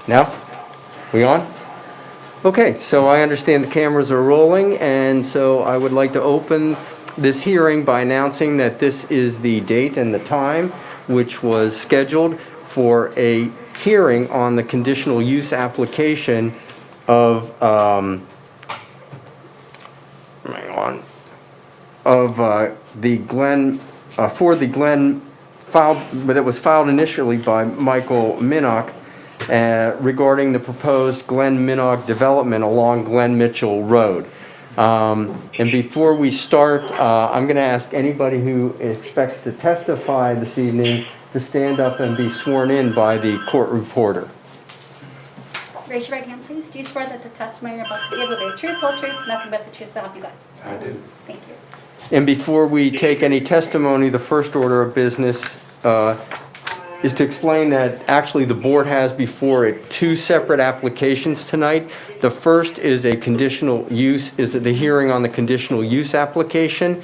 No? We on? Okay, so I understand the cameras are rolling, and so I would like to open this hearing by announcing that this is the date and the time which was scheduled for a hearing on the conditional use application of, hang on, of the Glen, for the Glen filed, that was filed initially by Michael Minnock regarding the proposed Glen Minnock development along Glen Mitchell Road. And before we start, I'm going to ask anybody who expects to testify this evening to stand up and be sworn in by the court reporter. Raise your right hand, please. Do you swear that the testimony you're about to give will be the truth, whole truth, nothing but the truth, so help you God? I do. Thank you. And before we take any testimony, the first order of business is to explain that actually the board has before it two separate applications tonight. The first is a conditional use, is the hearing on the conditional use application.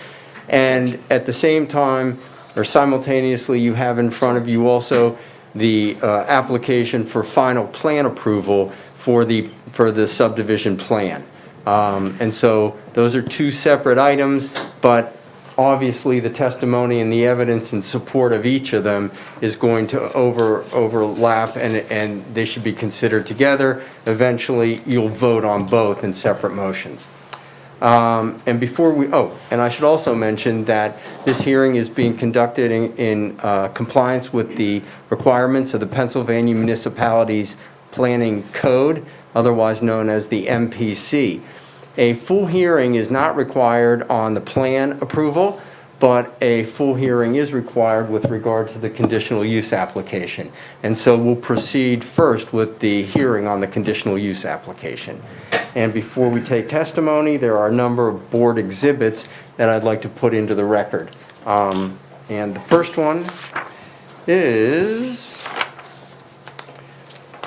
And at the same time, or simultaneously, you have in front of you also the application for final plan approval for the subdivision plan. And so those are two separate items, but obviously the testimony and the evidence in support of each of them is going to overlap, and they should be considered together. Eventually, you'll vote on both in separate motions. And before we, and I should also mention that this hearing is being conducted in compliance with the requirements of the Pennsylvania Municipalities Planning Code, otherwise known as the MPC. A full hearing is not required on the plan approval, but a full hearing is required with regard to the conditional use application. And so we'll proceed first with the hearing on the conditional use application. And before we take testimony, there are a number of board exhibits that I'd like to put into the record. And the first one is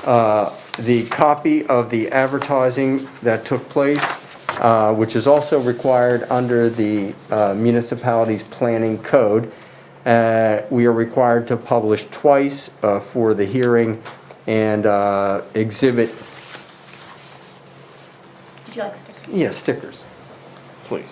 the copy of the advertising that took place, which is also required under the municipalities planning code. We are required to publish twice for the hearing, and exhibit. Would you like stickers? Yeah, stickers, please.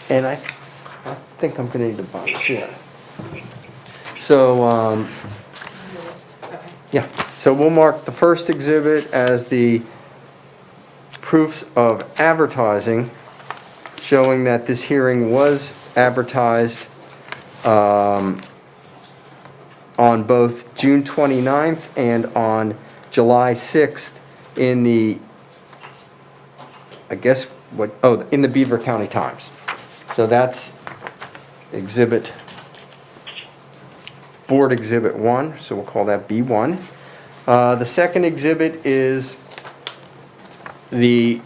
And I think I'm gonna need a box, yeah. So, yeah, so we'll mark the first exhibit as the proofs of advertising, showing that this hearing was advertised on both June 29th and on July 6th in the, in the Beaver County Times. So that's Board Exhibit 1, so we'll call that B1. The second exhibit is the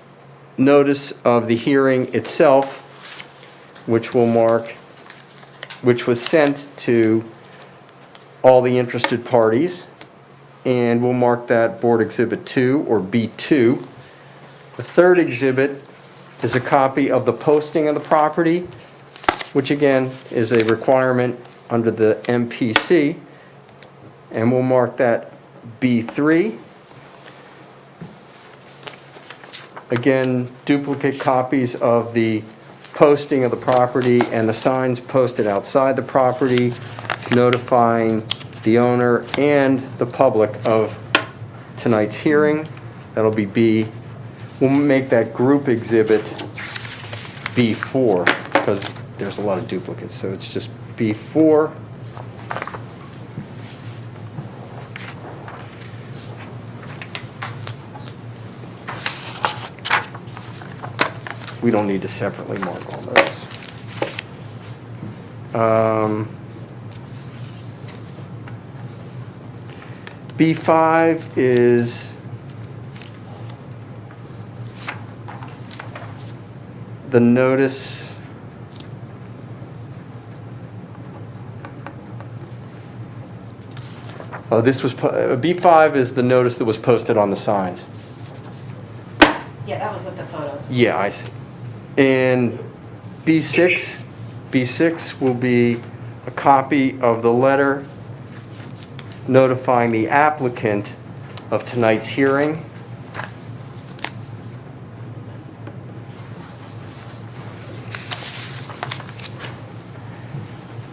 notice of the hearing itself, which we'll mark, which was sent to all the interested parties, and we'll mark that Board Exhibit 2, or B2. The third exhibit is a copy of the posting of the property, which again is a requirement under the MPC, and we'll mark that B3. Again, duplicate copies of the posting of the property and the signs posted outside the property, notifying the owner and the public of tonight's hearing. That'll be B. We'll make that group exhibit B4 because there's a lot of duplicates, so it's just B4. We don't need to separately mark all those. B5 is the notice this was B5 is the notice that was posted on the signs. Yeah, that was with the photos. Yeah, I see. And B6 will be a copy of the letter notifying the applicant of tonight's hearing.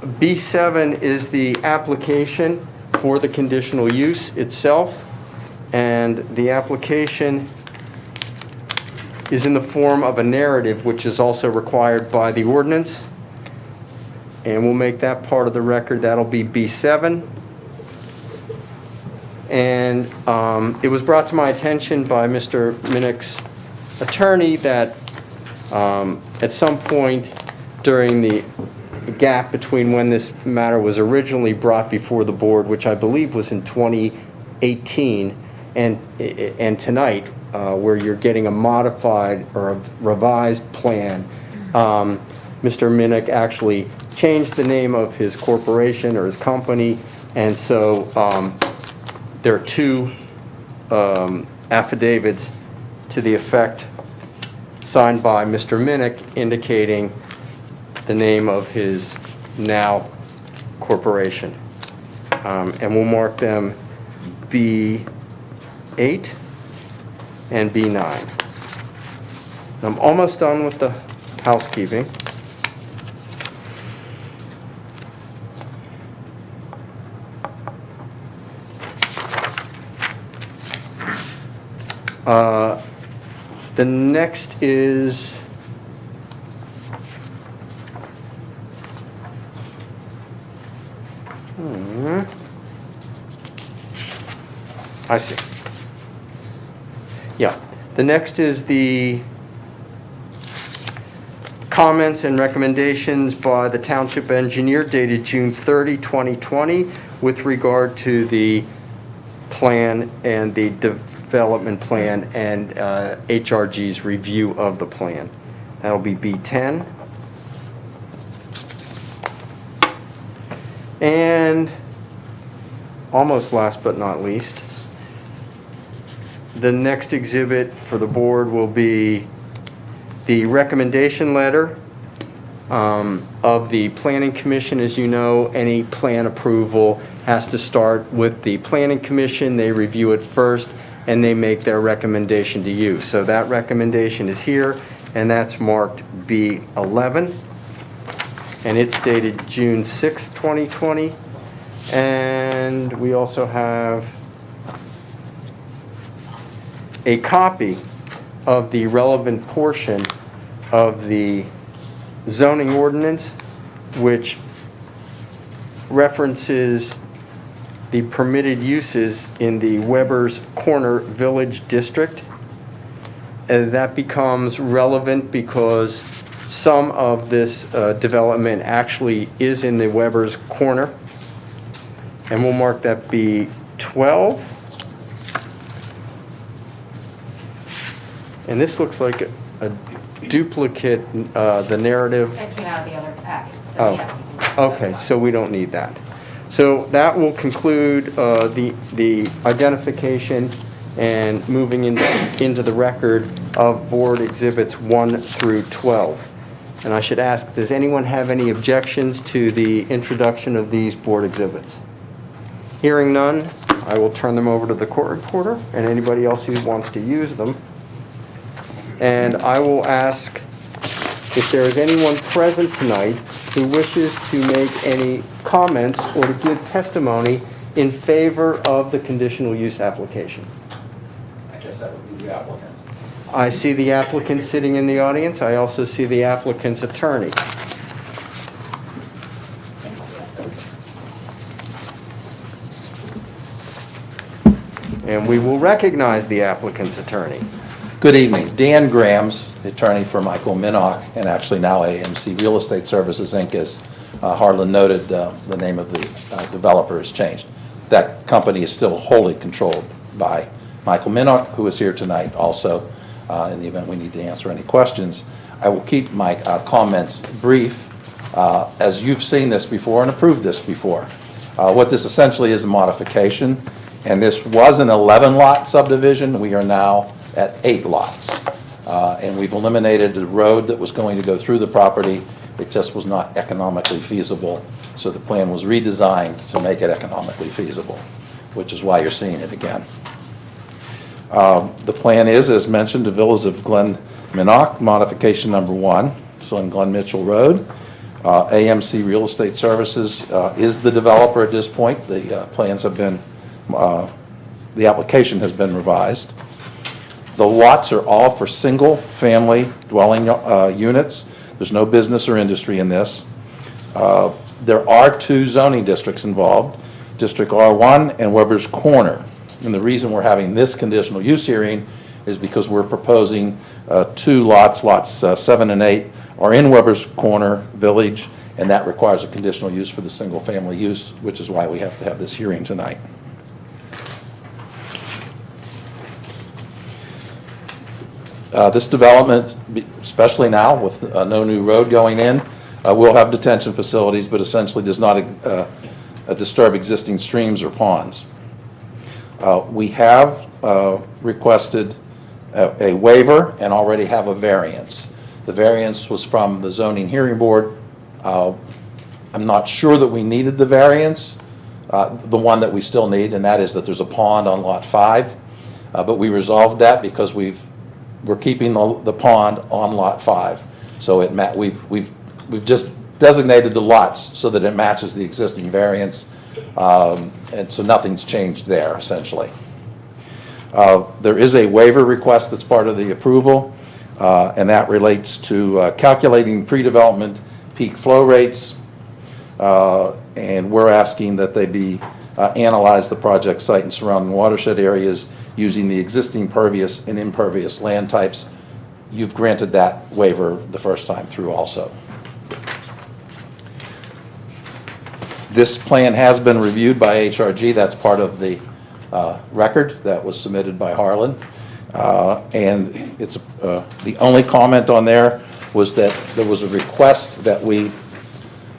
B7 is the application for the conditional use itself, and the application is in the form of a narrative, which is also required by the ordinance. And we'll make that part of the record. That'll be B7. And it was brought to my attention by Mr. Minnick's attorney that at some point during the gap between when this matter was originally brought before the board, which I believe was in 2018, and tonight, where you're getting a modified or a revised plan, Mr. Minnick actually changed the name of his corporation or his company, and so there are two affidavits to the effect signed by Mr. Minnick indicating the name of his now corporation. And we'll mark them B8 and B9. I'm almost done with the housekeeping. The next is I see. Yeah. The next is the comments and recommendations by the township engineer dated June 30, 2020, with regard to the plan and the development plan and HRG's review of the plan. That'll be B10. And almost last but not least, the next exhibit for the board will be the recommendation letter of the Planning Commission. As you know, any plan approval has to start with the Planning Commission. They review it first, and they make their recommendation to you. So that recommendation is here, and that's marked B11. And it's dated June 6, 2020. And we also have a copy of the relevant portion of the zoning ordinance, which references the permitted uses in the Weber's Corner Village District. And that becomes relevant because some of this development actually is in the Weber's Corner. And we'll mark that B12. And this looks like a duplicate, the narrative. That came out of the other packet. So Oh, yeah. okay, so we don't need that. So that will conclude the identification and moving into the record of board exhibits 1 through 12. And I should ask, does anyone have any objections to the introduction of these board exhibits? Hearing none, I will turn them over to the court reporter and anybody else who wants to use them. And I will ask if there is anyone present tonight who wishes to make any comments or to give testimony in favor of the conditional use application. I guess that would be the applicant. I see the applicant sitting in the audience. I also see the applicant's attorney. And we will recognize the applicant's attorney. Good evening. Dan Grams, the attorney for Michael Minnock, and actually now AMC Real Estate Services, Inc., as Harlan noted, the name of the developer has changed. That company is still wholly controlled by Michael Minnock, who is here tonight also, in the event we need to answer any questions. I will keep my comments brief, as you've seen this before and approved this before. What this essentially is a modification, and this was an 11-lot subdivision. We are now at 8 lots. And we've eliminated the road that was going to go through the property. It just was not economically feasible. So the plan was redesigned to make it economically feasible, which is why you're seeing it again. The plan is, as mentioned, the Villas of Glen Minnock, modification number 1, so on Glen Mitchell Road. AMC Real Estate Services is the developer at this point. The plans have been, the application has been revised. The lots are all for single-family dwelling units. There's no business or industry in this. There are 2 zoning districts involved, District R1 and Weber's Corner. And the reason we're having this conditional use hearing is because we're proposing 2 lots, lots 7 and 8, are in Weber's Corner Village, and that requires a conditional use for the single-family use, which is why we have to have this hearing tonight. This development, especially now with no new road going in, will have detention facilities, but essentially does not disturb existing streams or ponds. We have requested a waiver and already have a variance. The variance was from the zoning hearing board. I'm not sure that we needed the variance, the one that we still need, and that is that there's a pond on lot 5. But we resolved that because we're keeping the pond on lot 5. So we've just designated the lots so that it matches the existing variance, and so nothing's changed there essentially. There is a waiver request that's part of the approval, and that relates to calculating pre-development peak flow rates, and we're asking that they be analyze the project site and surrounding watershed areas using the existing pervious and impervious land types. You've granted that waiver the first time through also. This plan has been reviewed by HRG. That's part of the record that was submitted by Harlan. And it's the only comment on there was that there was a request that we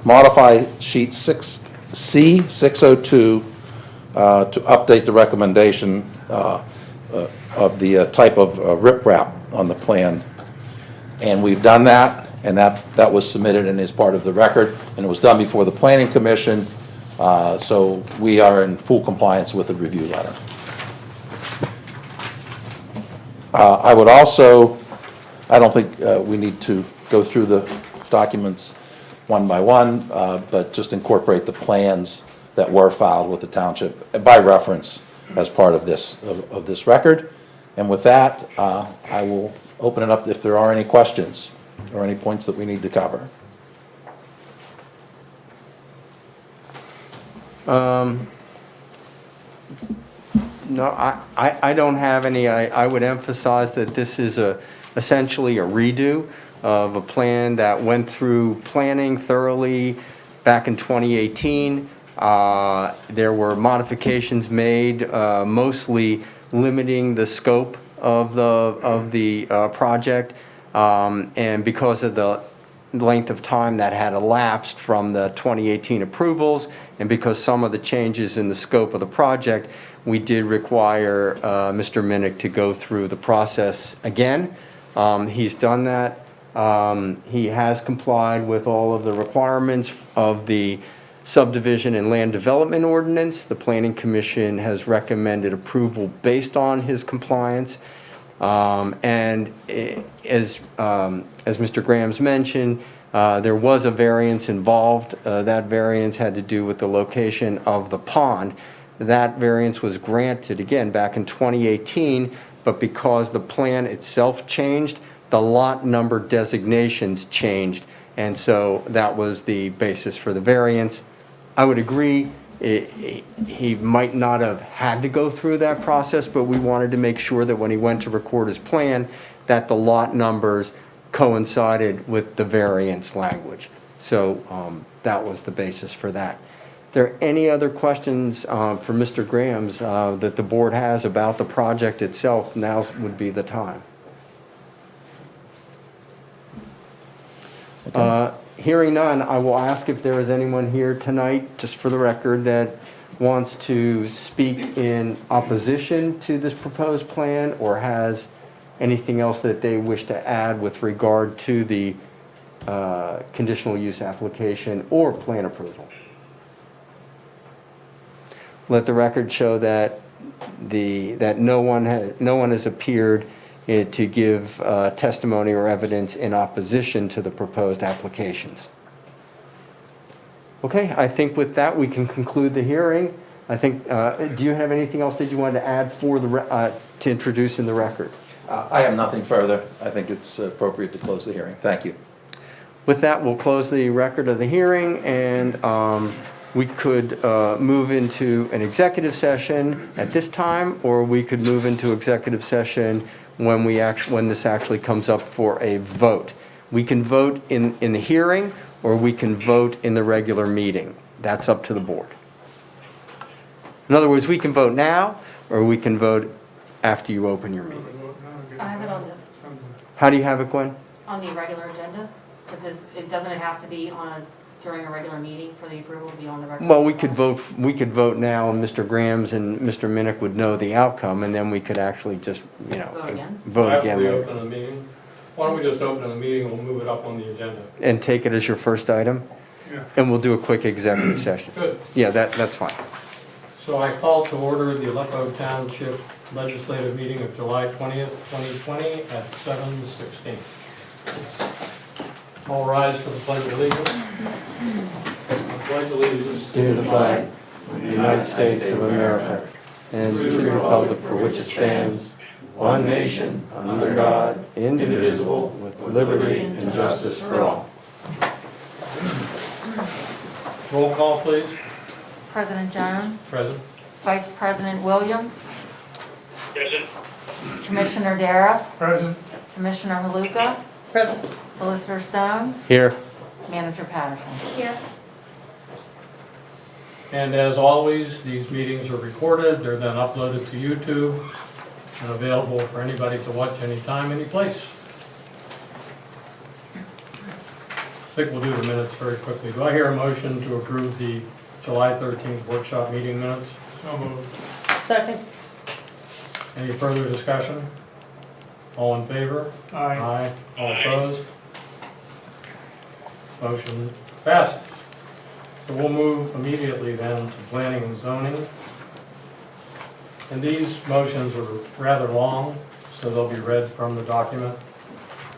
modify sheet 6C 602 to update the recommendation of the type of riprap on the plan. And we've done that, and that was submitted and is part of the record, and it was done before the Planning Commission, so we are in full compliance with the review letter. I would also, I don't think we need to go through the documents one by one, but just incorporate the plans that were filed with the township by reference as part of this record. And with that, I will open it up if there are any questions or any points that we need to cover. No, I don't have any. I would emphasize that this is essentially a redo of a plan that went through planning thoroughly back in 2018. There were modifications made, mostly limiting the scope of the project, and because of the length of time that had elapsed from the 2018 approvals, and because some of the changes in the scope of the project, we did require Mr. Minnick to go through the process again. He's done that. He has complied with all of the requirements of the subdivision and land development ordinance. The Planning Commission has recommended approval based on his compliance. And as Mr. Graham's mentioned, there was a variance involved. That variance had to do with the location of the pond. That variance was granted again back in 2018, but because the plan itself changed, the lot number designations changed, and so that was the basis for the variance. I would agree, he might not have had to go through that process, but we wanted to make sure that when he went to record his plan, that the lot numbers coincided with the variance language. So that was the basis for that. Are there any other questions for Mr. Graham's that the board has about the project itself? Now would be the time. Okay. Hearing none, I will ask if there is anyone here tonight, just for the record, that wants to speak in opposition to this proposed plan or has anything else that they wish to add with regard to the conditional use application or plan approval. Let the record show that no one has appeared to give testimony or evidence in opposition to the proposed applications. Okay, I think with that, we can conclude the hearing. I think, do you have anything else that you wanted to add for to introduce in the record? I have nothing further. I think it's appropriate to close the hearing. Thank you. With that, we'll close the record of the hearing, and we could move into an executive session at this time, or we could move into executive session when this actually comes up for a vote. We can vote in the hearing, or we can vote in the regular meeting. That's up to the board. In other words, we can vote now, or we can vote after you open your meeting. I have it How do you have it, Gwen? on the regular agenda, because it doesn't have to be during a regular meeting for the approval to be on the regular. Well, we could vote now, and Mr. Grams and Mr. Minnick would know the outcome, and then we could actually just, Vote again? vote After we again. open the meeting, why don't we just open the meeting, we'll move it up on the agenda. And take it as your first item? Yeah. And we'll do a quick executive session. Good. Yeah, that's fine. So I call to order the Aleppo Township Legislative Meeting of July 20th, 2020 at 7:16. All rise for the Pledge of Allegiance. I pledge allegiance To the flag of the United States of America, and to the republic for which it stands, one nation, under God, indivisible, with liberty and justice for all. Roll call, please. President Jones, Present. Vice President Williams, Present. Commissioner Dara, Present. Commissioner Haluka, Present. Solicitor Stone, Here. Manager Patterson. Here. And as always, these meetings are recorded. They're then uploaded to YouTube and available for anybody to watch anytime, any place. I think we'll do the minutes very quickly. Do I hear a motion to approve the July 13th workshop meeting minutes? So moved. Second. Any further discussion? All in favor? Aye. All opposed? Motion passes. So we'll move immediately then to planning and zoning. And these motions are rather long, so they'll be read from the document.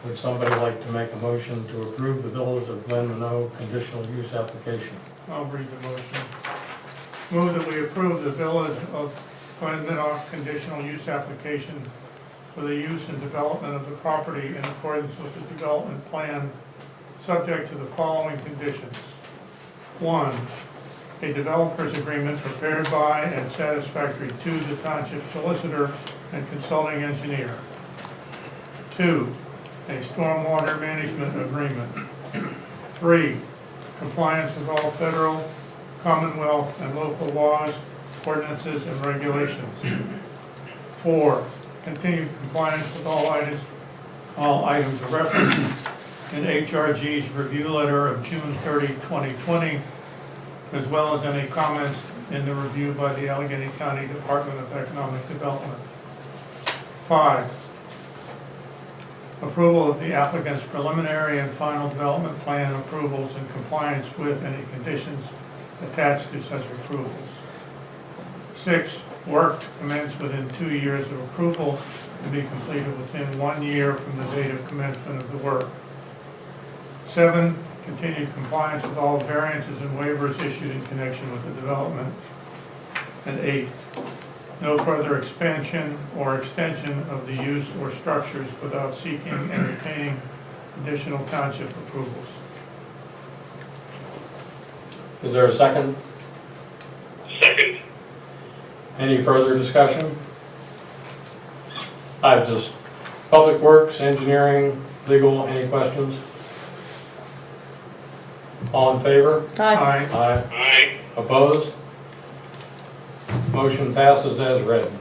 Would somebody like to make a motion to approve the Villas of Glen Minot conditional use application? I'll read the motion. Move that we approve the Village of Glen Minot conditional use application for the use and development of the property in accordance with the development plan, subject to the following conditions. 1, a developer's agreement prepared by and satisfactory to the township solicitor and consulting engineer. 2, a stormwater management agreement. 3, compliance with all federal, Commonwealth, and local laws, ordinances, and regulations. 4, continued compliance with all items of reference in HRG's review letter of June 30, 2020, as well as any comments in the review by the Allegheny County Department of Economic Development. 5, approval of the applicant's preliminary and final development plan approvals in compliance with any conditions attached to such approvals. 6, work to commence within 2 years of approval to be completed within 1 year from the date of commencement of the work. 7, continued compliance with all variances and waivers issued in connection with the development. And 8, no further expansion or extension of the use or structures without seeking and obtaining additional township approvals. Is there a second? Second. Any further discussion? I've just, Public Works, Engineering, Legal, any questions? All in favor? Aye. Aye. Aye. Opposed? Motion passes as read.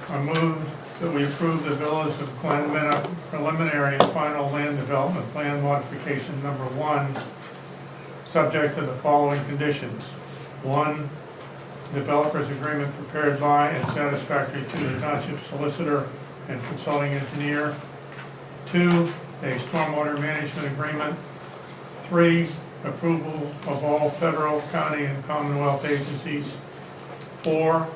I move that we approve the Villas of Glen Minot preliminary and final land development plan modification number 1, subject to the following conditions. 1, developer's agreement prepared by and satisfactory to the township solicitor and consulting engineer. 2, a stormwater management agreement. 3, approval of all federal, county, and commonwealth agencies. 4,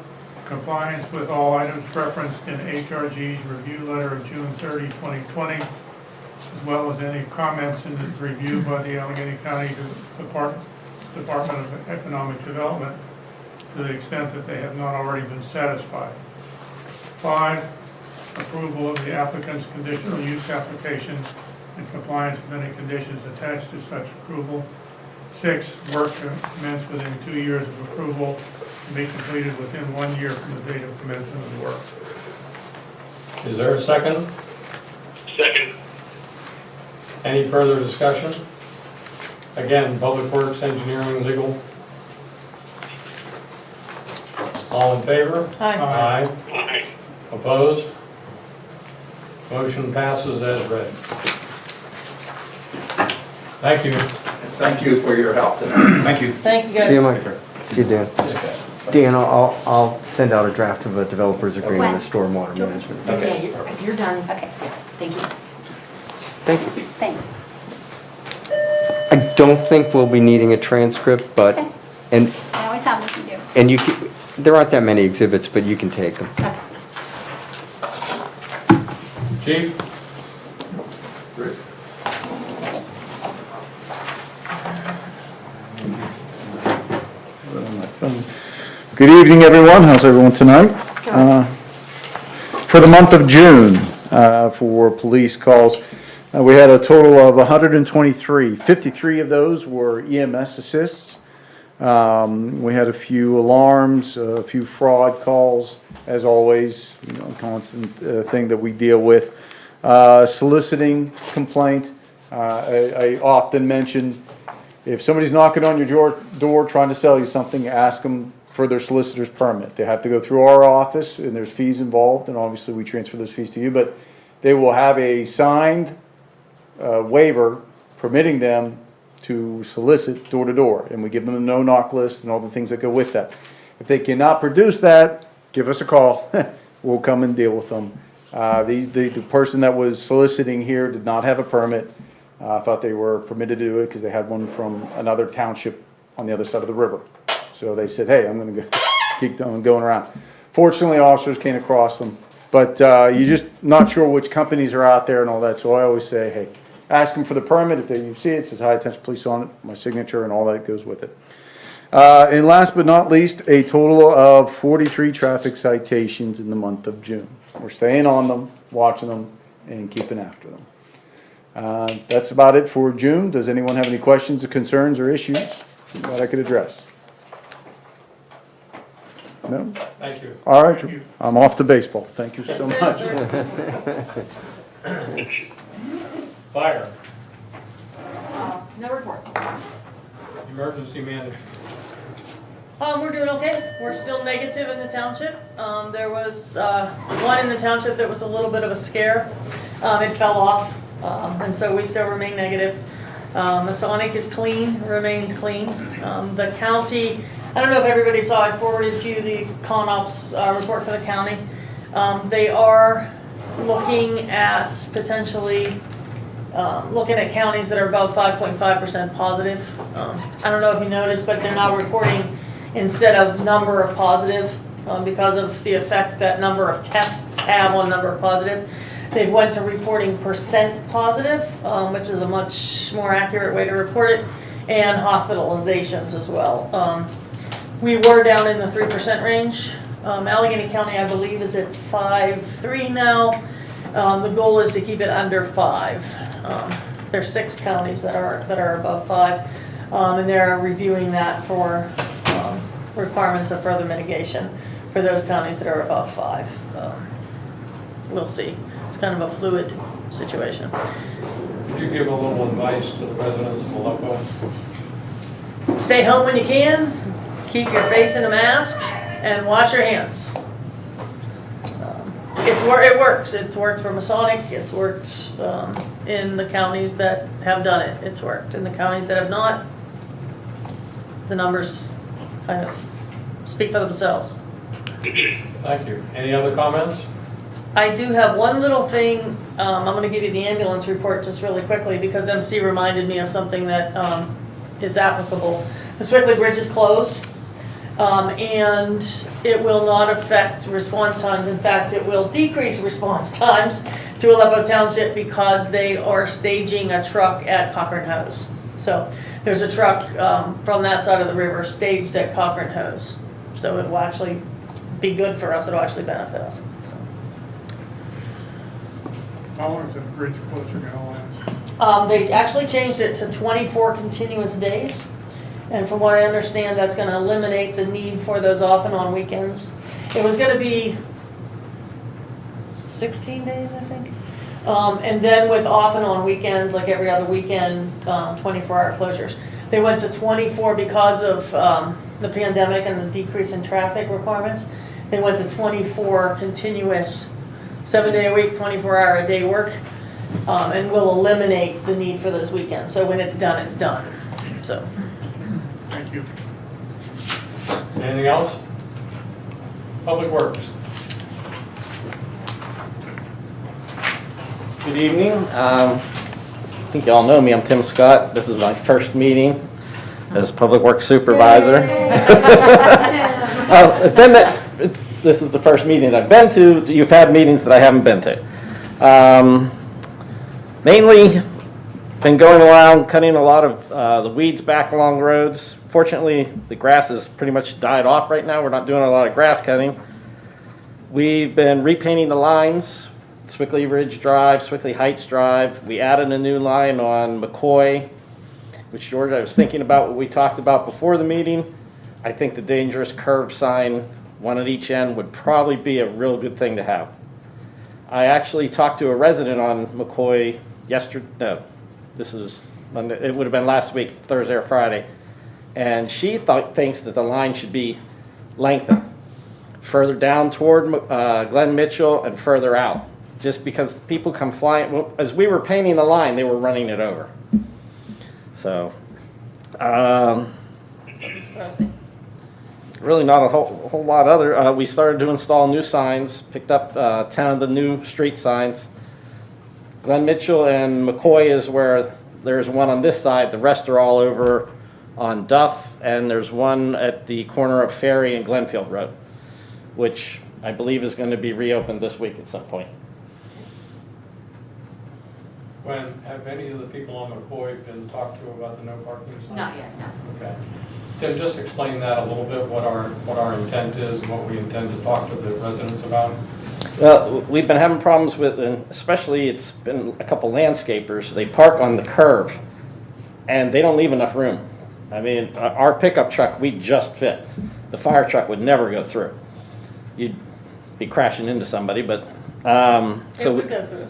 compliance with all items referenced in HRG's review letter of June 30, 2020, as well as any comments in the review by the Allegheny County Department of Economic Development to the extent that they have not already been satisfied. 5, approval of the applicant's conditional use application and compliance with any conditions attached to such approval. 6, work to commence within 2 years of approval and be completed within 1 year from the date of commencement of the work. Is there a second? Second. Any further discussion? Again, Public Works, Engineering, Legal. All in favor? Aye. Aye. Opposed? Motion passes as read. Thank you. Thank you for your help tonight. Thank you. Thank you, See you, guys. Mike. See you, Dan. Dan, I'll send out a draft of a developer's agreement with stormwater management. Okay. Yeah, if you're done. Okay, Thank you. Thank you. thanks. I don't think we'll be needing a transcript, but, Okay. and, I always have what you do. and you can, there aren't that many exhibits, but you can take them. Okay. Chief? Good evening, everyone. How's everyone tonight? For the month of June, for police calls, we had a total of 123. 53 of those were EMS assists. We had a few alarms, a few fraud calls, as always, constant thing that we deal with. Soliciting complaint. I often mention, if somebody's knocking on your door trying to sell you something, ask them for their solicitor's permit. They have to go through our office, and there's fees involved, and obviously we transfer those fees to you, but they will have a signed waiver permitting them to solicit door to door, and we give them a no-knock list and all the things that go with that. If they cannot produce that, give us a call. We'll come and deal with them. The person that was soliciting here did not have a permit. Thought they were permitted to do it because they had one from another township on the other side of the river. So they said, hey, I'm gonna go, keep going around. Fortunately, officers came across them, but you're just not sure which companies are out there and all that, so I always say, hey, ask them for the permit. If you see it says high attention police on it, my signature and all that goes with it. And last but not least, a total of 43 traffic citations in the month of June. We're staying on them, watching them, and keeping after them. That's about it for June. Does anyone have any questions or concerns or issues that I could address? No? Thank you. All right, I'm off to baseball. Thank you so much. Fire, No report. emergency manager. We're doing okay. We're still negative in the township. There was one in the township that was a little bit of a scare. It fell off, and so we still remain negative. Masonic is clean, remains clean. The county, I don't know if everybody saw, I forwarded to you the ConOps report for the county. They are looking at potentially looking at counties that are above 5.5% positive. I don't know if you noticed, but they're now reporting instead of number of positive because of the effect that number of tests have on number of positive. They've went to reporting percent positive, which is a much more accurate way to report it, and hospitalizations as well. We were down in the 3% range. Allegheny County, I believe, is at 5.3 now. The goal is to keep it under 5. There's 6 counties that are above 5, and they're reviewing that for requirements of further mitigation for those counties that are above 5. We'll see. It's kind of a fluid situation. Could you give a little advice to the residents of Aleppo? Stay home when you can. Keep your face in a mask and wash your hands. It works. It's worked for Masonic. It's worked in the counties that have done it. It's worked. In the counties that have not, the numbers kind of speak for themselves. Thank you. Any other comments? I do have one little thing, I'm gonna give you the ambulance report just really quickly, because MC reminded me of something that is applicable. The Swickley Bridge is closed, and it will not affect response times. In fact, it will decrease response times to Aleppo Township because they are staging a truck at Cochrane Hose. So there's a truck from that side of the river staged at Cochrane Hose. So it will actually be good for us, it'll actually benefit us. So. How long is the bridge closure gonna last? They actually changed it to 24 continuous days. And from what I understand, that's gonna eliminate the need for those off and on weekends. It was gonna be 16 days, I think. And then with off and on weekends, like every other weekend, 24-hour closures. They went to 24 because of the pandemic and the decrease in traffic requirements. They went to 24 continuous, 7-day-a-week, 24-hour-a-day work, and will eliminate the need for those weekends. So when it's done, it's done. So. Thank you. Anything else? Public Works. Good evening. I think you all know me. I'm Tim Scott. This is my first meeting as Public Works Supervisor. This is the first meeting I've been to. You've had meetings that I haven't been to. Mainly been going around cutting a lot of the weeds back along roads. Fortunately, the grass has pretty much died off right now. We're not doing a lot of grass cutting. We've been repainting the lines. Swickley Ridge Drive, Swickley Heights Drive. We added a new line on McCoy, which, George, I was thinking about what we talked about before the meeting. I think the dangerous curve sign, one at each end, would probably be a real good thing to have. I actually talked to a resident on McCoy yesterday, no, this is Monday, it would have been last week, Thursday or Friday, and she thinks that the line should be lengthened further down toward Glen Mitchell and further out. Just because people come flying, as we were painting the line, they were running it over. So, really not a whole lot other. We started to install new signs, picked up 10 of the new street signs. Glen Mitchell and McCoy is where there's one on this side. The rest are all over on Duff, and there's one at the corner of Ferry and Glenfield Road, which I believe is going to be reopened this week at some point. When, have any of the people on McCoy been talked to about the no parking sign? Not yet, no. Okay. Tim, just explain that a little bit, what our intent is and what we intend to talk to the residents about. Well, we've been having problems with, and especially it's been a couple landscapers, they park on the curve and they don't leave enough room. I mean, our pickup truck, we just fit. The fire truck would never go through. You'd be crashing into somebody, but, It would go through.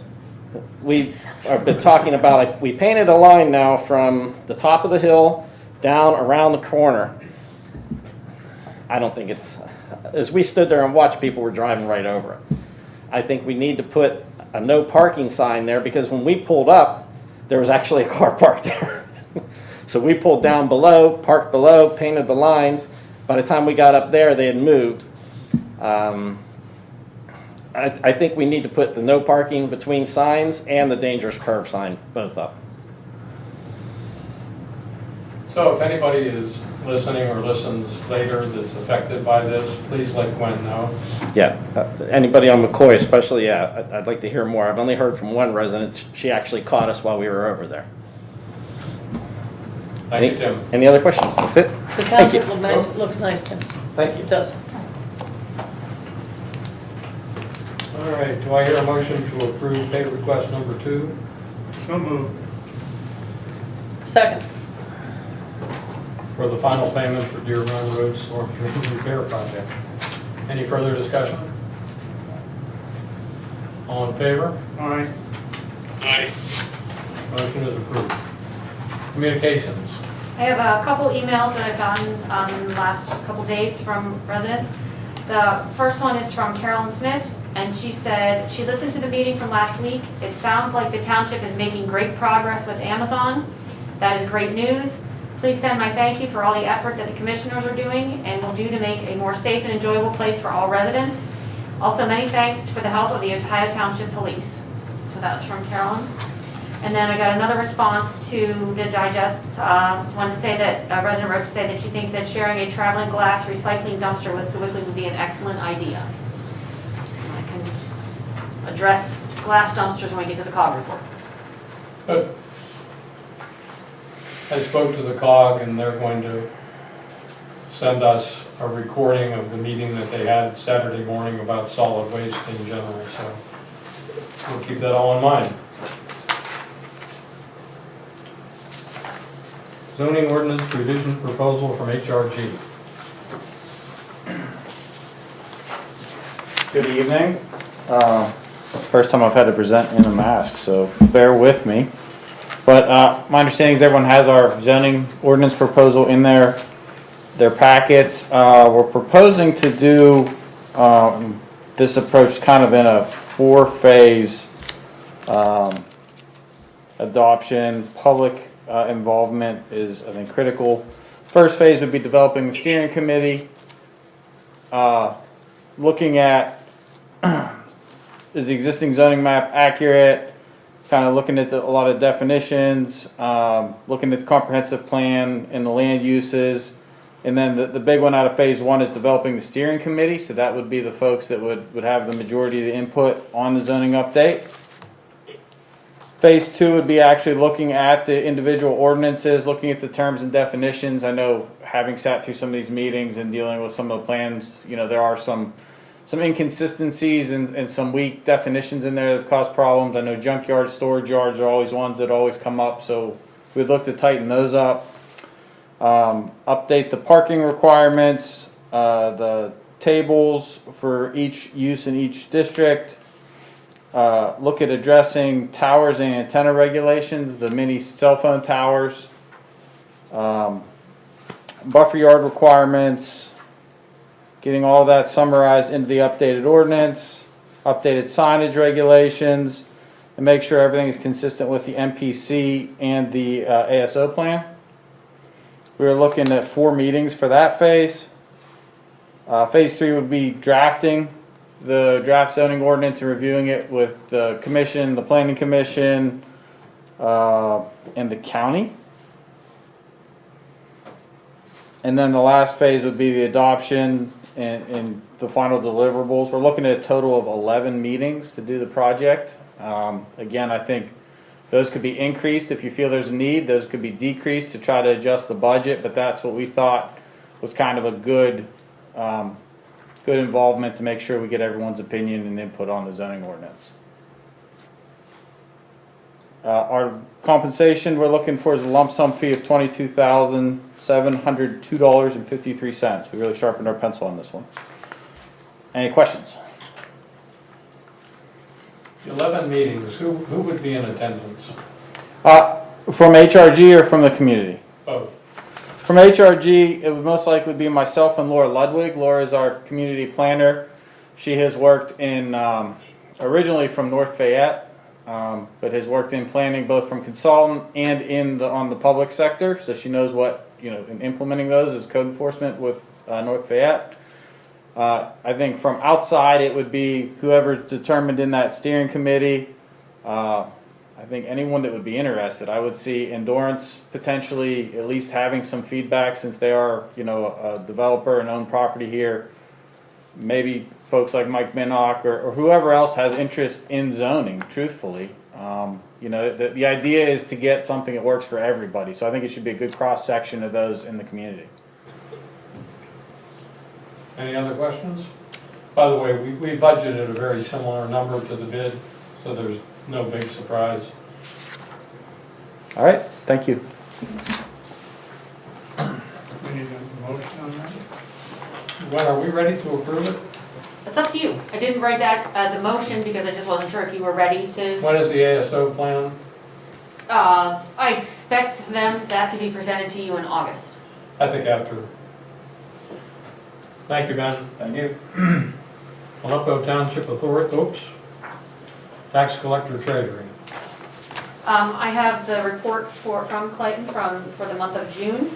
we've been talking about it. We painted a line now from the top of the hill down around the corner. I don't think it's, as we stood there and watched, people were driving right over it. I think we need to put a no parking sign there, because when we pulled up, there was actually a car parked there. So we pulled down below, parked below, painted the lines. By the time we got up there, they had moved. I think we need to put the no parking between signs and the dangerous curve sign both up. So if anybody is listening or listens later that's affected by this, please let Gwen know. Yeah, anybody on McCoy especially, yeah, I'd like to hear more. I've only heard from one resident. She actually caught us while we were over there. Thank you, Tim. Any other questions? That's it? The Thank you. township looks nice, Tim. Thank you. It does. All right, do I hear a motion to approve pay request number 2? So moved. Second. For the final payment for Deer Run Road Storm Drain Repair Project. Any further discussion? All in favor? Aye. Aye. Motion is approved. Communications. I have a couple emails that I've gotten the last couple days from residents. The first one is from Carolyn Smith, and she said she listened to the meeting from last week. It sounds like the township is making great progress with Amazon. That is great news. Please send my thank you for all the effort that the commissioners are doing and will do to make a more safe and enjoyable place for all residents. Also, many thanks for the help of the Aleppo Township Police. So that was from Carolyn. And then I got another response to the digest. Just wanted to say that a resident wrote to say that she thinks that sharing a traveling glass recycling dumpster with Sewickley would be an excellent idea. I can address glass dumpsters when we get to the COG report. But I spoke to the COG and they're going to send us a recording of the meeting that they had Saturday morning about solid waste in general, so we'll keep that all in mind. Zoning ordinance revision proposal from HRG. Good evening. First time I've had to present in a mask, so bear with me. But my understanding is everyone has our zoning ordinance proposal in their packets. We're proposing to do this approach kind of in a 4-phase adoption. Public involvement is, I think, critical. First phase would be developing the steering committee, looking at is the existing zoning map accurate, kind of looking at a lot of definitions, looking at the comprehensive plan and the land uses. And then the big one out of phase 1 is developing the steering committee. So that would be the folks that would have the majority of the input on the zoning update. Phase 2 would be actually looking at the individual ordinances, looking at the terms and definitions. I know, having sat through some of these meetings and dealing with some of the plans, you know, there are some inconsistencies and some weak definitions in there that have caused problems. I know junkyard, storage yards are always ones that always come up, so we'd look to tighten those up. Update the parking requirements, the tables for each use in each district. Look at addressing towers and antenna regulations, the mini cell phone towers. Buffer yard requirements, getting all that summarized into the updated ordinance, updated signage regulations, and make sure everything is consistent with the MPC and the ASO plan. We were looking at 4 meetings for that phase. Phase 3 would be drafting the draft zoning ordinance and reviewing it with the commission, the planning commission, and the county. And then the last phase would be the adoption and the final deliverables. We're looking at a total of 11 meetings to do the project. Again, I think those could be increased if you feel there's a need. Those could be decreased to try to adjust the budget, but that's what we thought was kind of a good involvement to make sure we get everyone's opinion and input on the zoning ordinance. Our compensation we're looking for is a lump sum fee of $22,702.53. We really sharpened our pencil on this one. Any questions? 11 meetings, who would be in attendance? From HRG or from the community? Both. From HRG, it would most likely be myself and Laura Ludwig. Laura is our community planner. She has worked in, originally from North Fayette, but has worked in planning both from consultant and on the public sector. So she knows what, in implementing those as code enforcement with North Fayette. I think from outside, it would be whoever's determined in that steering committee. I think anyone that would be interested. I would see Endurance potentially at least having some feedback since they are, a developer and own property here. Maybe folks like Mike Minnock or whoever else has interest in zoning, truthfully. The idea is to get something that works for everybody. So I think it should be a good cross-section of those in the community. Any other questions? By the way, we budgeted a very similar number to the bid, so there's no big surprise. All right, thank you. We need a motion on that? When are we ready to approve it? It's up to you. I didn't write that as a motion because I just wasn't sure if you were ready to. When is the ASO plan? I expect that to be presented to you in August. I think after. Thank you, Ben. Thank you. Aleppo Township Authority, Tax Collector Treasury. I have the report from Clayton for the month of June.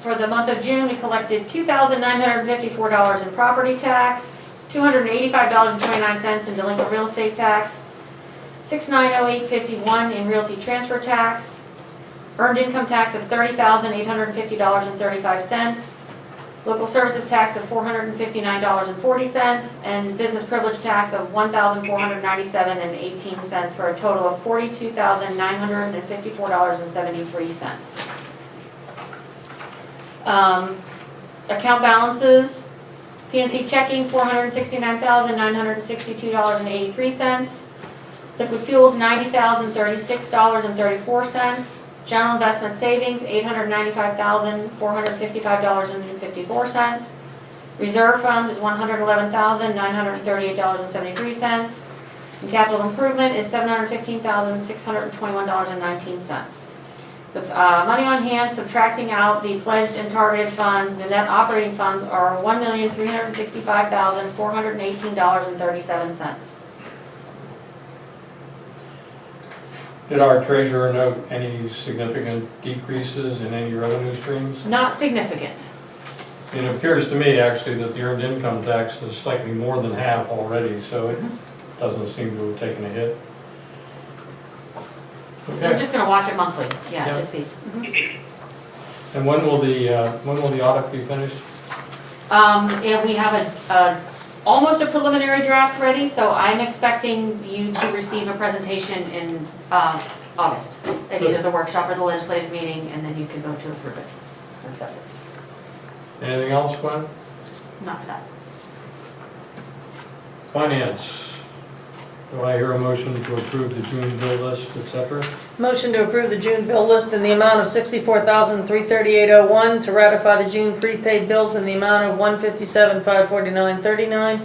For the month of June, we collected $2,954 in property tax, $285.29 in delinquent real estate tax, $6,908.51 in realty transfer tax, earned income tax of $30,850.35, local services tax of $459.40, and business privilege tax of $1,497.18 for a total of $42,954.73. Account balances, PNC checking $469,962.83, liquid fuels $90,036.34, general investment savings $895,455.54, reserve fund is $111,938.73, and capital improvement is $715,621.19. With money on hand, subtracting out the pledged and targeted funds, the net operating funds are $1,365,418.37. Did our treasurer note any significant decreases in any revenue streams? Not significant. It appears to me actually that the earned income tax is slightly more than half already, so it doesn't seem to have taken a hit. We're Okay, just gonna watch it monthly, yeah, Yeah. to see. and when will the audit be finished? And we have almost a preliminary draft ready, so I'm expecting you to receive a presentation in August at either the workshop or the legislative meeting, and then you can vote to approve it or accept it. Anything else, Gwen? Not for that. Finance. Do I hear a motion to approve the June bill list, et cetera? Motion to approve the June bill list in the amount of $64,338.01, to ratify the June prepaid bills in the amount of $157,549.39,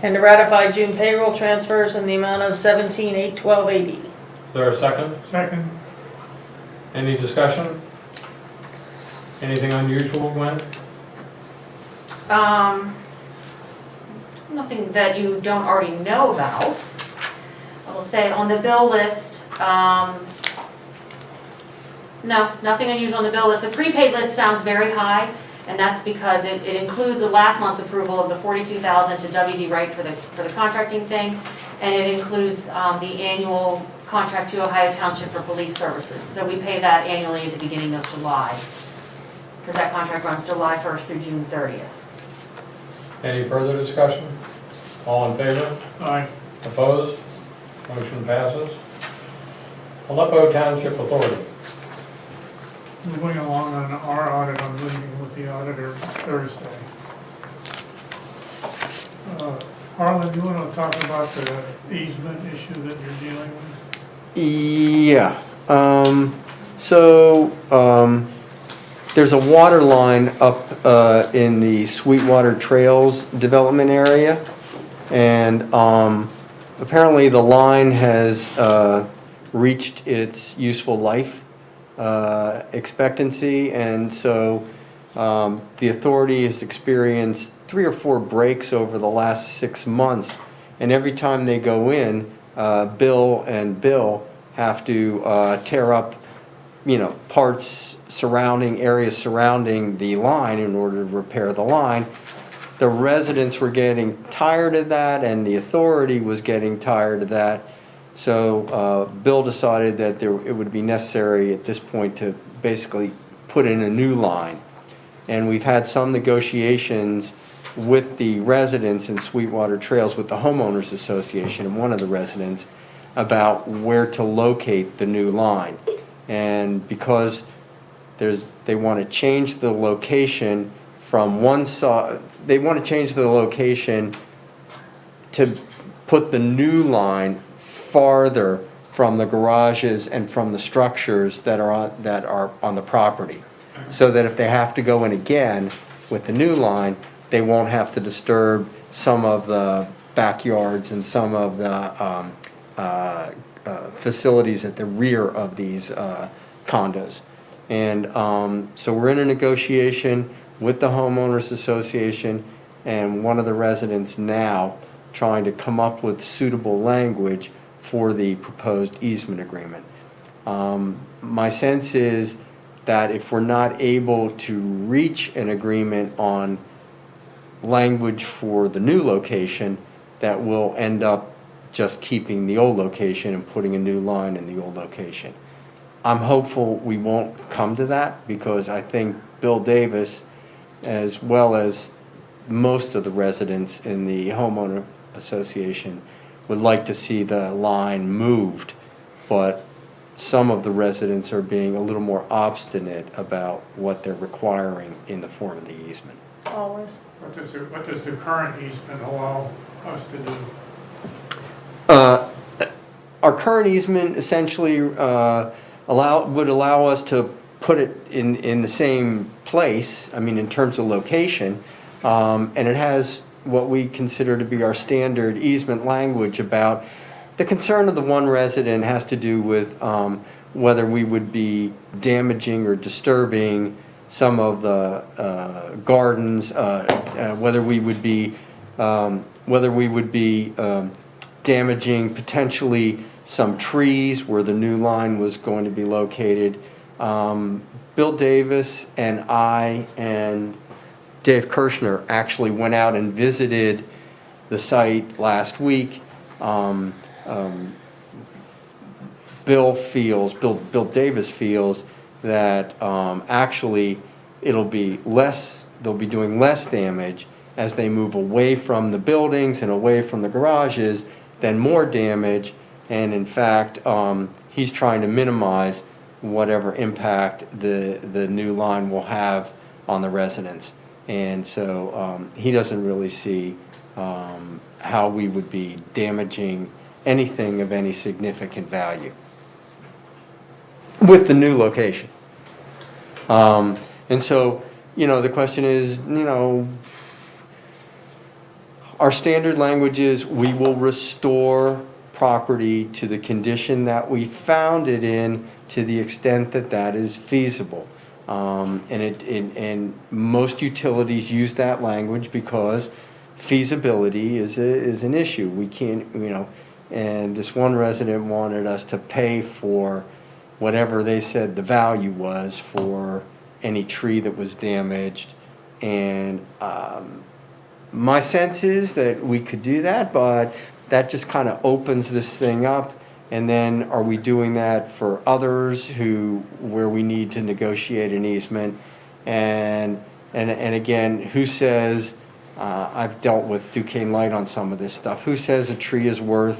and to ratify June payroll transfers in the amount of $17,812.80. Is there a second? Second. Any discussion? Anything unusual, Gwen? Nothing that you don't already know about. I will say on the bill list, no, nothing unusual on the bill list. The prepaid list sounds very high, and that's because it includes the last month's approval of the $42,000 to WD Wright for the contracting thing, and it includes the annual contract to Ohio Township for police services. So we pay that annually at the beginning of July, because that contract runs July 1st through June 30th. Any further discussion? All in favor? Aye. Opposed? Motion passes. Aleppo Township Authority. Moving along on our audit, I'm meeting with the auditor Thursday. Harlan, do you want to talk about the easement issue that you're dealing with? Yeah, there's a water line up in the Sweetwater Trails development area, and apparently the line has reached its useful life expectancy, and so the authority has experienced 3 or 4 breaks over the last 6 months, and every time they go in, Bill and Bill have to tear up, parts areas surrounding the line in order to repair the line. The residents were getting tired of that, and the authority was getting tired of that. So Bill decided that it would be necessary at this point to basically put in a new line. And we've had some negotiations with the residents in Sweetwater Trails, with the homeowners association and one of the residents, about where to locate the new line. And because they want to change the location from one side, they want to change the location to put the new line farther from the garages and from the structures that are on the property, so that if they have to go in again with the new line, they won't have to disturb some of the backyards and some of the facilities at the rear of these condos. And so we're in a negotiation with the homeowners association and one of the residents now, trying to come up with suitable language for the proposed easement agreement. My sense is that if we're not able to reach an agreement on language for the new location that will end up just keeping the old location and putting a new line in the old location. I'm hopeful we won't come to that because I think Bill Davis, as well as most of the residents in the homeowner association, would like to see the line moved, but some of the residents are being a little more obstinate about what they're requiring in the form of the easement. Always. What does the current easement allow us to do? Our current easement essentially would allow us to put it in the same place, I mean, in terms of location, and it has what we consider to be our standard easement language about the concern of the one resident has to do with whether we would be damaging or disturbing some of the gardens, whether we would be damaging potentially some trees where the new line was going to be located. Bill Davis and I and Dave Kirshner actually went out and visited the site last week. Bill Davis feels that actually they'll be doing less damage as they move away from the buildings and away from the garages than more damage. And in fact, he's trying to minimize whatever impact the new line will have on the residents. And so he doesn't really see how we would be damaging anything of any significant value with the new location. And so, the question is, our standard language is we will restore property to the condition that we found it in to the extent that that is feasible. And most utilities use that language because feasibility is an issue. We can't, and this one resident wanted us to pay for whatever they said the value was for any tree that was damaged. And my sense is that we could do that, but that just kind of opens this thing up. And then are we doing that for others where we need to negotiate an easement? And again, who says, I've dealt with Duquesne Light on some of this stuff, who says a tree is worth,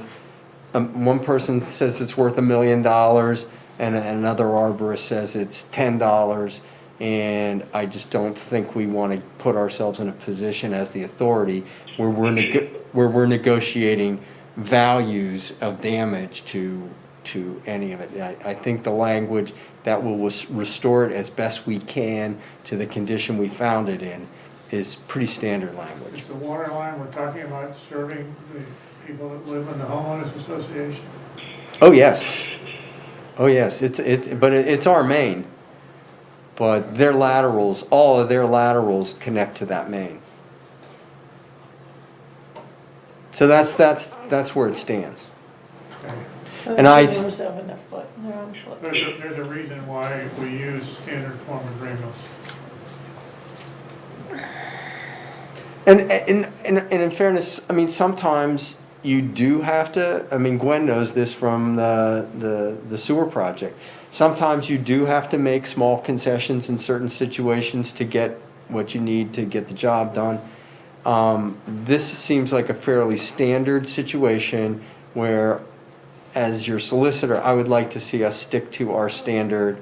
one person says it's worth $1 million, and another arborist says it's $10. And I just don't think we want to put ourselves in a position as the authority where we're negotiating values of damage to any of it. I think the language that will restore it as best we can to the condition we found it in is pretty standard language. Is the water line we're talking about serving the people that live in the homeowners association? Oh yes, but it's our main. But their laterals, all of their laterals connect to that main. So that's where it stands. Okay. And I- They're on their foot. There's a reason why we use standard form agreements. And in fairness, I mean, sometimes you do have to, I mean, Gwen knows this from the sewer project. Sometimes you do have to make small concessions in certain situations to get what you need to get the job done. This seems like a fairly standard situation where, as your solicitor, I would like to see us stick to our standard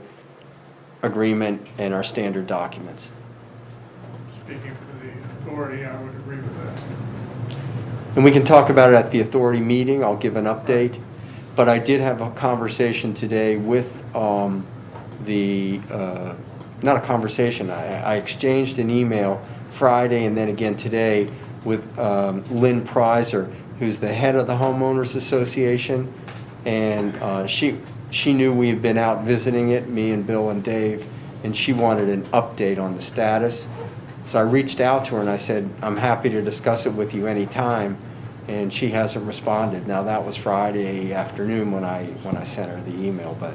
agreement and our standard documents. Speaking for the authority, I would agree with that. And we can talk about it at the authority meeting. I'll give an update. But I did have a conversation today with not a conversation, I exchanged an email Friday and then again today with Lynn Prizer, who's the head of the Homeowners Association. And she knew we had been out visiting it, me and Bill and Dave, and she wanted an update on the status. So I reached out to her and I said, I'm happy to discuss it with you anytime. And she hasn't responded. Now that was Friday afternoon when I sent her the email, but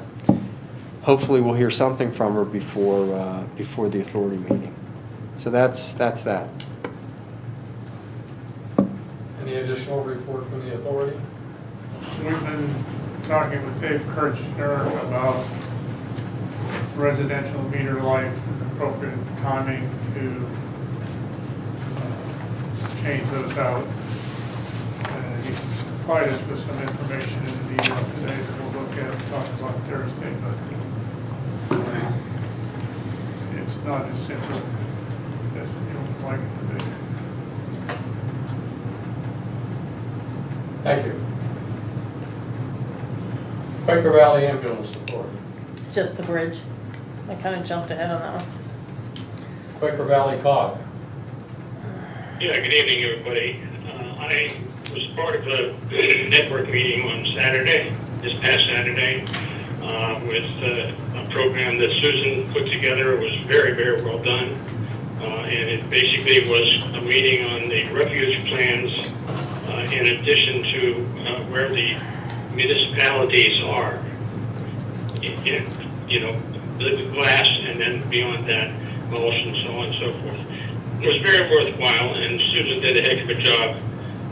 hopefully we'll hear something from her before the authority meeting. So that's that. Any additional report from the authority? We've been talking with Dave Kirchner about residential meter life and appropriate timing to change those out. And he provided us with some information in the email today that we'll look at and talk about Thursday, but it's not as simple as you would like it to be. Thank you. Quaker Valley Ambulance Authority. Just the bridge. I kind of jumped ahead on that one. Quaker Valley COG. Yeah, good evening, everybody. I was part of a network meeting on Saturday, this past Saturday, with a program that Susan put together. It was very, very well done. And it basically was a meeting on the refuge plans in addition to where the municipalities are. You know, the glass, and then beyond that, mulch and so on and so forth. It was very worthwhile, and Susan did a heck of a job.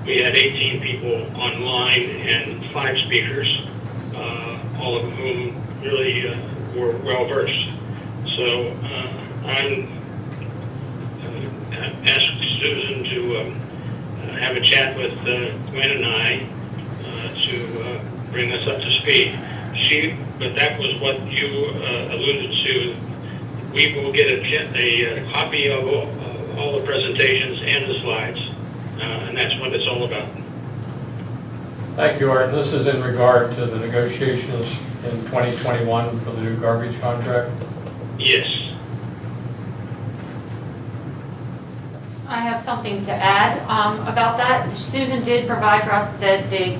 We had 18 people online and 5 speakers, all of whom really were well versed. So I'm asked Susan to have a chat with Gwen and I to bring us up to speed. But that was what you alluded to. We will get a copy of all the presentations and the slides, and that's what it's all about. Thank you, Art. This is in regard to the negotiations in 2021 for the new garbage contract. Yes. I have something to add about that. Susan did provide for us that the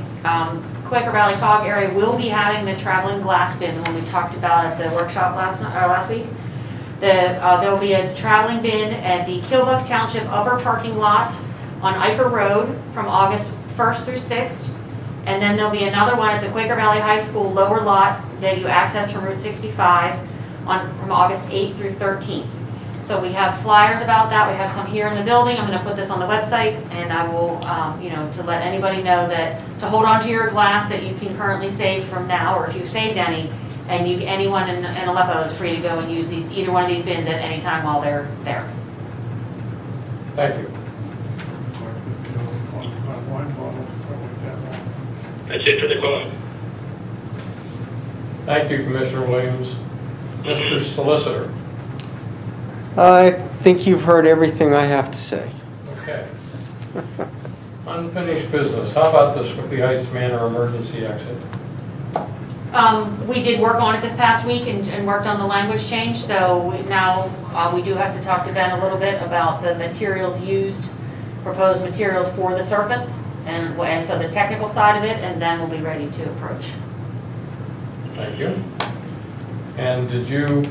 Quaker Valley Fog area will be having the traveling glass bin when we talked about at the workshop last week. There'll be a traveling bin at the Kilbuck Township upper parking lot on Iker Road from August 1st through 6th. And then there'll be another one at the Quaker Valley High School lower lot that you access from Route 65 from August 8th through 13th. So we have flyers about that. We have some here in the building. I'm going to put this on the website, and I will, to let anybody know that to hold on to your glass that you can currently save from now, or if you've saved any, and anyone in Aleppo is free to go and use either one of these bins at any time while they're there. Thank you. That's it for the call. Thank you, Commissioner Williams. Mr. Solicitor. I think you've heard everything I have to say. Okay. Unfinished business. How about the Swickley Heights Manor emergency exit? We did work on it this past week and worked on the language change, so now we do have to talk to Ben a little bit about the materials used, proposed materials for the surface, and so the technical side of it, and then we'll be ready to approach. Thank you. And did you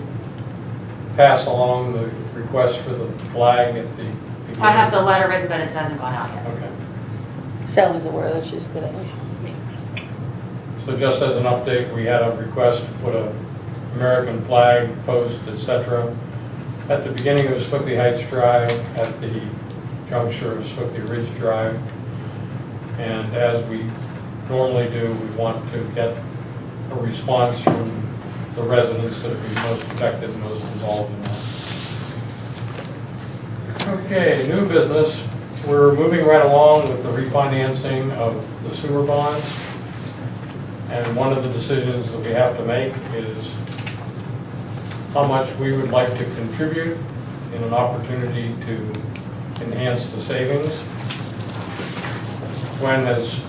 pass along the request for the flag at the beginning? I have the letter written, but it hasn't gone out yet. Okay. Sally's aware that she's good at it. So just as an update, we had a request to put a American flag post, etc., at the beginning of Swickley Heights Drive, at the juncture of Swickley Ridge Drive. And as we normally do, we want to get a response from the residents that have been most affected, most involved in that. Okay, new business. We're moving right along with the refinancing of the sewer bonds. And one of the decisions that we have to make is how much we would like to contribute in an opportunity to enhance the savings. Gwen has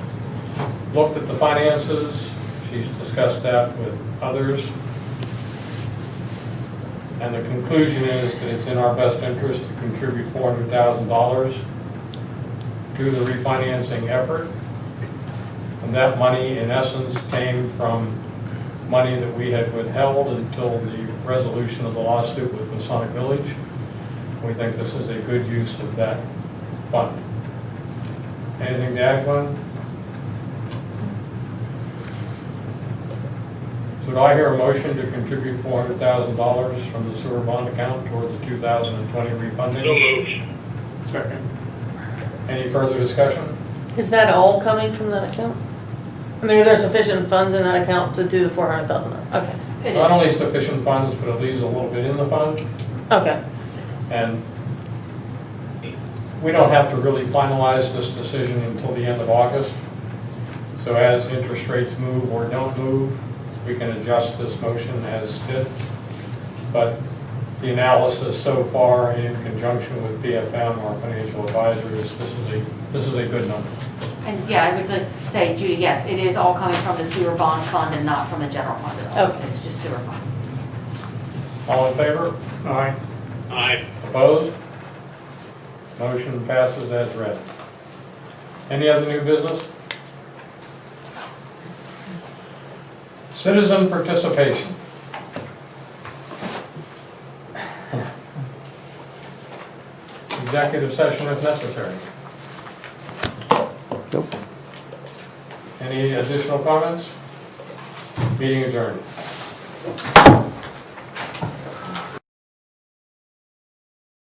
looked at the finances. She's discussed that with others. And the conclusion is that it's in our best interest to contribute $400,000 to the refinancing effort. And that money, in essence, came from money that we had withheld until the resolution of the lawsuit with Masonic Village. We think this is a good use of that fund. Anything to add, Glenn? So do I hear a motion to contribute $400,000 from the sewer bond account towards the 2020 refunding? So moved. Second. Any further discussion? Is that all coming from that account? I mean, are there sufficient funds in that account to do the 400,000? Okay, It Not is. only sufficient funds, but it leaves a little bit in the fund. okay, And we don't have to really finalize this decision until the end of August. So as interest rates move or don't move, we can adjust this motion as fit. But the analysis so far in conjunction with BFM, our financial advisor, is this is a good number. And yeah, I would like to say, Judy, yes, it is all coming from the sewer bond fund and not from the general fund at all. Okay. It's just sewer funds. All in favor? Aye. Aye. Opposed? Motion passes as read. Any other new business? Citizen participation. Executive session if necessary. Nope. Any additional comments? Meeting adjourned.